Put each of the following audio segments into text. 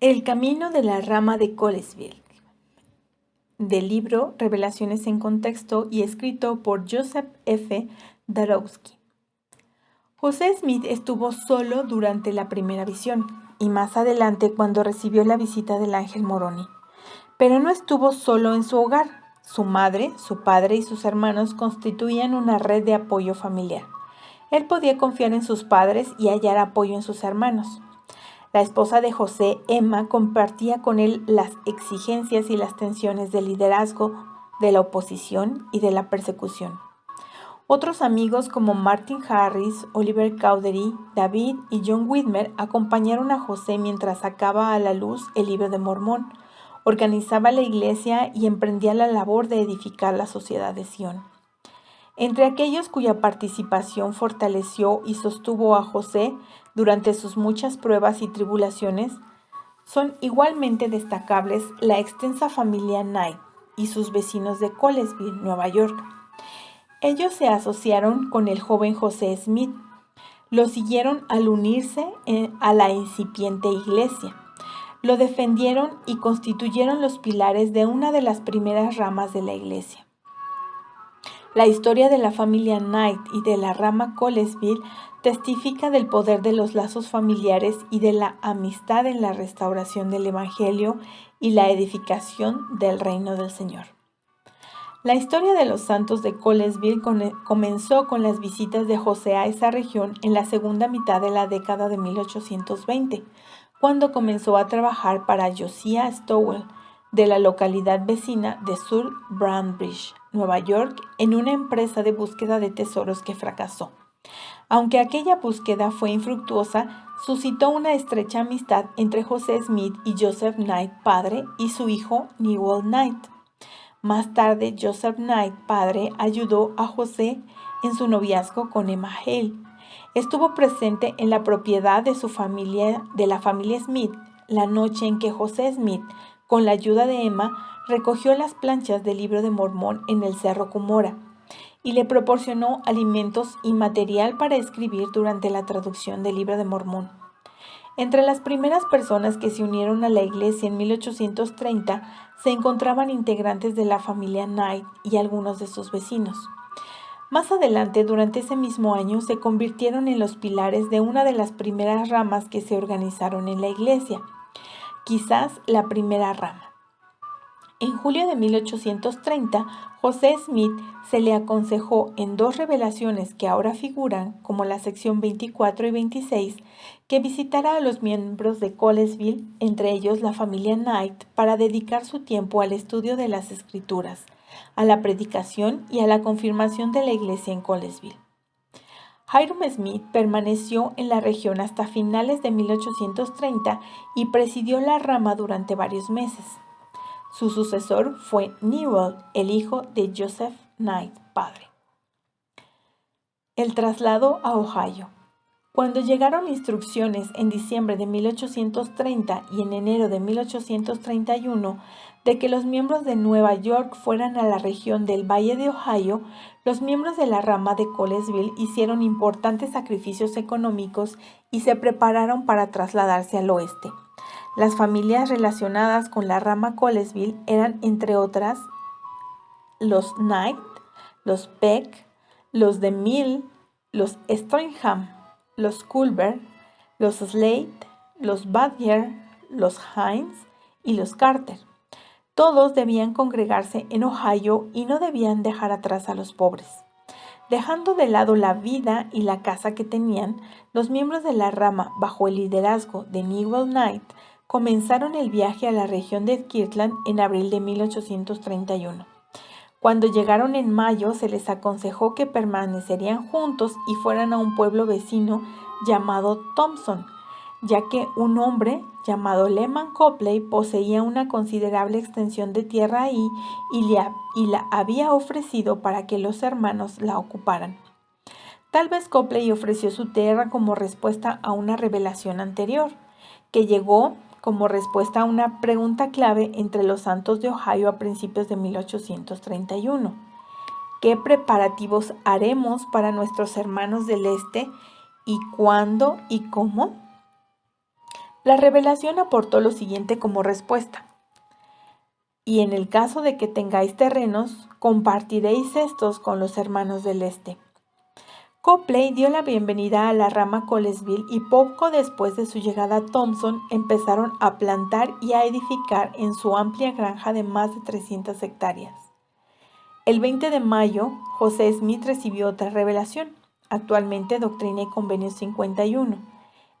El camino de la rama de Colesville, del libro Revelaciones en Contexto y escrito por Joseph F. Darowski. José Smith estuvo solo durante la primera visión y más adelante cuando recibió la visita del ángel Moroni. Pero no estuvo solo en su hogar. Su madre, su padre y sus hermanos constituían una red de apoyo familiar. Él podía confiar en sus padres y hallar apoyo en sus hermanos. La esposa de José, Emma, compartía con él las exigencias y las tensiones del liderazgo, de la oposición y de la persecución. Otros amigos como Martin Harris, Oliver Cowdery, David y John Whitmer acompañaron a José mientras sacaba a la luz el Libro de Mormón, organizaba la iglesia y emprendía la labor de edificar la sociedad de Sión. Entre aquellos cuya participación fortaleció y sostuvo a José durante sus muchas pruebas y tribulaciones, son igualmente destacables la extensa familia Knight y sus vecinos de Colesville, Nueva York. Ellos se asociaron con el joven José Smith. Lo siguieron al unirse a la incipiente iglesia. Lo defendieron y constituyeron los pilares de una de las primeras ramas de la iglesia. La historia de la familia Knight y de la rama Colesville testifica del poder de los lazos familiares y de la amistad en la restauración del Evangelio y la edificación del reino del Señor. La historia de los santos de Colesville comenzó con las visitas de José a esa región en la segunda mitad de la década de 1820, cuando comenzó a trabajar para Josiah Stowell, de la localidad vecina de Sur Brandbridge, Nueva York, en una empresa de búsqueda de tesoros que fracasó. Aunque aquella búsqueda fue infructuosa, suscitó una estrecha amistad entre José Smith y Joseph Knight padre y su hijo Newell Knight. Más tarde, Joseph Knight padre ayudó a José en su noviazgo con Emma Hale. Estuvo presente en la propiedad de la familia Smith, la noche en que José Smith, con la ayuda de Emma, recogió las planchas del Libro de Mormón en el Cerro Cumorah y le proporcionó alimentos y material para escribir durante la traducción del Libro de Mormón. Entre las primeras personas que se unieron a la iglesia en 1830 se encontraban integrantes de la familia Knight y algunos de sus vecinos. Más adelante, durante ese mismo año, se convirtieron en los pilares de una de las primeras ramas que se organizaron en la iglesia, quizás la primera rama. En julio de 1830, José Smith se le aconsejó en dos revelaciones que ahora figuran como la sección 24 y 26 que visitara a los miembros de Colesville, entre ellos la familia Knight, para dedicar su tiempo al estudio de las Escrituras, a la predicación y a la confirmación de la iglesia en Colesville. Hiram Smith permaneció en la región hasta finales de 1830 y presidió la rama durante varios meses. Su sucesor fue Newell, el hijo de Joseph Knight, padre. El traslado a Ohio. Cuando llegaron instrucciones en diciembre de 1830 y en enero de 1831 de que los miembros de Nueva York fueran a la región del Valle de Ohio, los miembros de la rama de Colesville hicieron importantes sacrificios económicos y se prepararon para trasladarse al oeste. Las familias relacionadas con la rama Colesville eran, entre otras, los Knight, los Peck, los DeMille, los Stringham, los Culver, los Slade, los Badger, los Hines y los Carter. Todos debían congregarse en Ohio y no debían dejar atrás a los pobres. Dejando de lado la vida y la casa que tenían, los miembros de la rama, bajo el liderazgo de Newell Knight, comenzaron el viaje a la región de Kirtland en abril de 1831. Cuando llegaron en mayo, se les aconsejó que permanecerían juntos y fueran a un pueblo vecino llamado Thompson, ya que un hombre llamado Lehman Copley poseía una considerable extensión de tierra ahí y la había ofrecido para que los hermanos la ocuparan. Tal vez Copley ofreció su tierra como respuesta a una revelación anterior, que llegó como respuesta a una pregunta clave entre los santos de Ohio a principios de 1831. ¿Qué preparativos haremos para nuestros hermanos del este y cuándo y cómo? La revelación aportó lo siguiente como respuesta: y en el caso de que tengáis terrenos, compartiréis estos con los hermanos del este. Copley dio la bienvenida a la rama Colesville y poco después de su llegada a Thompson empezaron a plantar y a edificar en su amplia granja de más de 300 hectáreas. El 20 de mayo, José Smith recibió otra revelación, actualmente Doctrina y Convenios 51,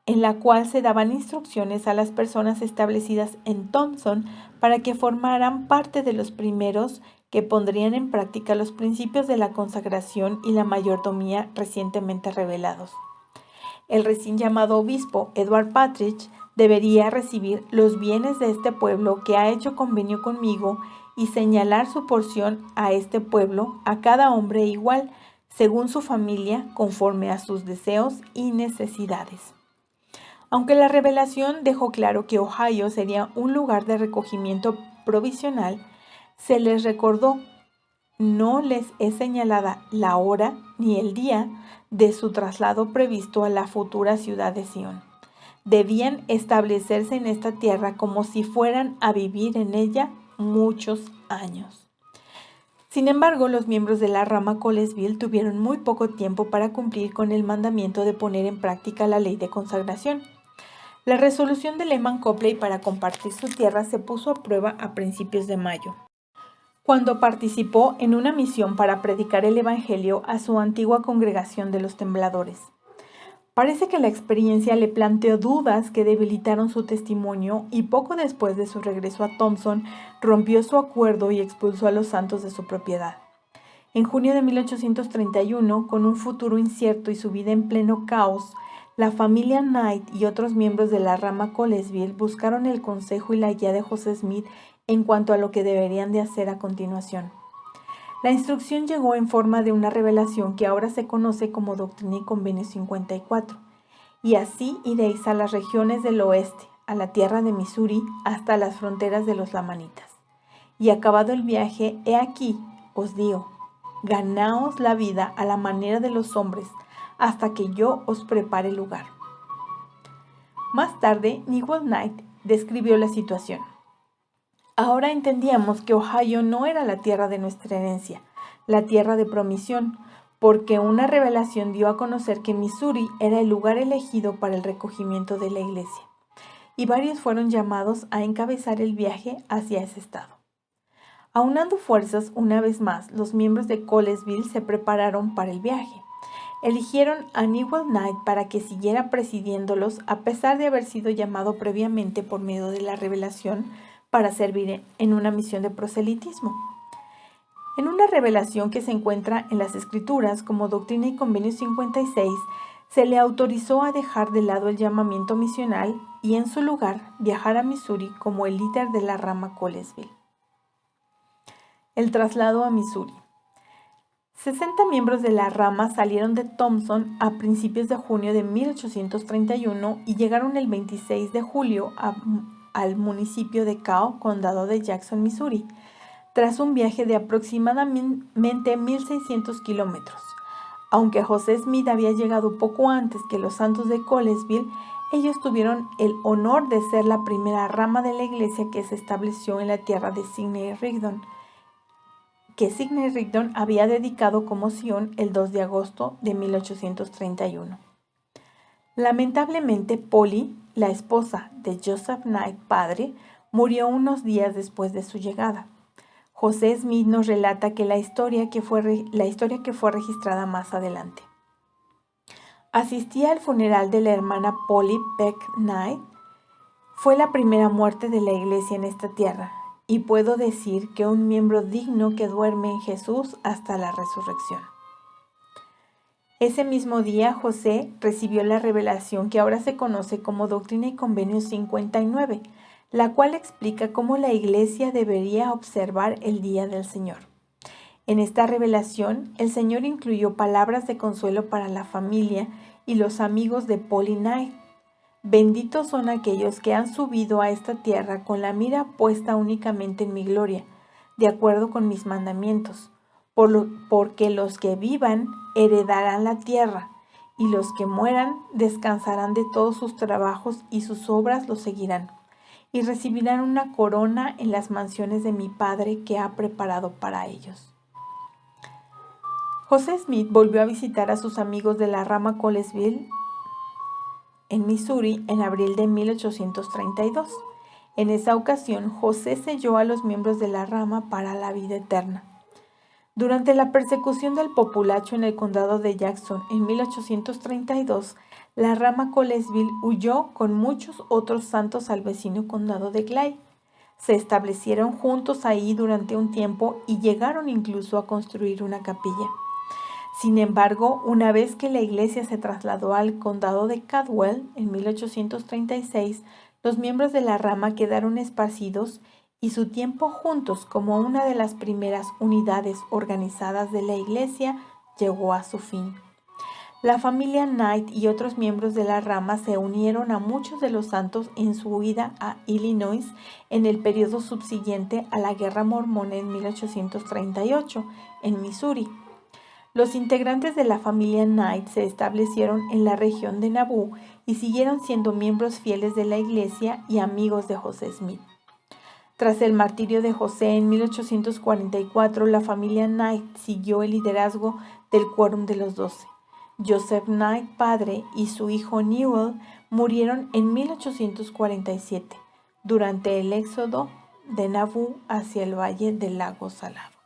en la cual se daban instrucciones a las personas establecidas en Thompson para que formaran parte de los primeros que pondrían en práctica los principios de la consagración y la mayordomía recientemente revelados. El recién llamado obispo Edward Partridge debería recibir los bienes de este pueblo que ha hecho convenio conmigo y señalar su porción a este pueblo, a cada hombre igual, según su familia, conforme a sus deseos y necesidades. Aunque la revelación dejó claro que Ohio sería un lugar de recogimiento provisional, se les recordó: no les es señalada la hora ni el día de su traslado previsto a la futura ciudad de Sion. Debían establecerse en esta tierra como si fueran a vivir en ella muchos años. Sin embargo, los miembros de la rama Colesville tuvieron muy poco tiempo para cumplir con el mandamiento de poner en práctica la ley de consagración. La resolución de Lehman Copley para compartir su tierra se puso a prueba a principios de mayo, cuando participó en una misión para predicar el Evangelio a su antigua congregación de los Tembladores. Parece que la experiencia le planteó dudas que debilitaron su testimonio y poco después de su regreso a Thompson rompió su acuerdo y expulsó a los santos de su propiedad. En junio de 1831, con un futuro incierto y su vida en pleno caos, la familia Knight y otros miembros de la rama Colesville buscaron el consejo y la guía de José Smith en cuanto a lo que deberían de hacer a continuación. La instrucción llegó en forma de una revelación que ahora se conoce como Doctrina y Convenios 54, y así iréis a las regiones del oeste, a la tierra de Missouri, hasta las fronteras de los lamanitas. Y acabado el viaje, he aquí, os digo, ganaos la vida a la manera de los hombres, hasta que yo os prepare lugar. Más tarde, Newell Knight describió la situación. Ahora entendíamos que Ohio no era la tierra de nuestra herencia, la tierra de promisión, porque una revelación dio a conocer que Missouri era el lugar elegido para el recogimiento de la iglesia, y varios fueron llamados a encabezar el viaje hacia ese estado. Aunando fuerzas, una vez más, los miembros de Colesville se prepararon para el viaje. Eligieron a Newell Knight para que siguiera presidiéndolos a pesar de haber sido llamado previamente por medio de la revelación para servir en una misión de proselitismo. En una revelación que se encuentra en las Escrituras como Doctrina y Convenios 56, se le autorizó a dejar de lado el llamamiento misional y en su lugar viajar a Missouri como el líder de la rama Colesville. El traslado a Missouri. 60 miembros de la rama salieron de Thompson a principios de junio de 1831 y llegaron el 26 de julio al municipio de Cao, condado de Jackson, Missouri, tras un viaje de aproximadamente 1.600 kilómetros. Aunque José Smith había llegado poco antes que los santos de Colesville, ellos tuvieron el honor de ser la primera rama de la iglesia que se estableció en la tierra de Sidney Rigdon, que Sidney Rigdon había dedicado como Sion el 2 de agosto de 1831. Lamentablemente, Polly, la esposa de Joseph Knight padre, murió unos días después de su llegada. José Smith nos relata que la historia que fue registrada más adelante. Asistía al funeral de la hermana Polly Peck Knight. Fue la primera muerte de la iglesia en esta tierra, y puedo decir que un miembro digno que duerme en Jesús hasta la resurrección. Ese mismo día, José recibió la revelación que ahora se conoce como Doctrina y Convenios 59, la cual explica cómo la iglesia debería observar el día del Señor. En esta revelación, el Señor incluyó palabras de consuelo para la familia y los amigos de Polly Knight. Benditos son aquellos que han subido a esta tierra con la mira puesta únicamente en mi gloria, de acuerdo con mis mandamientos, porque los que vivan heredarán la tierra, y los que mueran descansarán de todos sus trabajos y sus obras los seguirán, y recibirán una corona en las mansiones de mi Padre que ha preparado para ellos. José Smith volvió a visitar a sus amigos de la rama Colesville en Missouri en abril de 1832. En esa ocasión, José selló a los miembros de la rama para la vida eterna. Durante la persecución del populacho en el condado de Jackson en 1832, la rama Colesville huyó con muchos otros santos al vecino condado de Clay. Se establecieron juntos ahí durante un tiempo y llegaron incluso a construir una capilla. Sin embargo, una vez que la iglesia se trasladó al condado de Caldwell en 1836, los miembros de la rama quedaron esparcidos y su tiempo juntos como una de las primeras unidades organizadas de la iglesia llegó a su fin. La familia Knight y otros miembros de la rama se unieron a muchos de los santos en su huida a Illinois en el periodo subsiguiente a la Guerra Mormona en 1838 en Missouri. Los integrantes de la familia Knight se establecieron en la región de Nauvoo y siguieron siendo miembros fieles de la iglesia y amigos de José Smith. Tras el martirio de José en 1844, la familia Knight siguió el liderazgo del Quórum de los 12. Joseph Knight, padre, y su hijo Newell murieron en 1847 durante el éxodo de Nauvoo hacia el valle del lago Salado.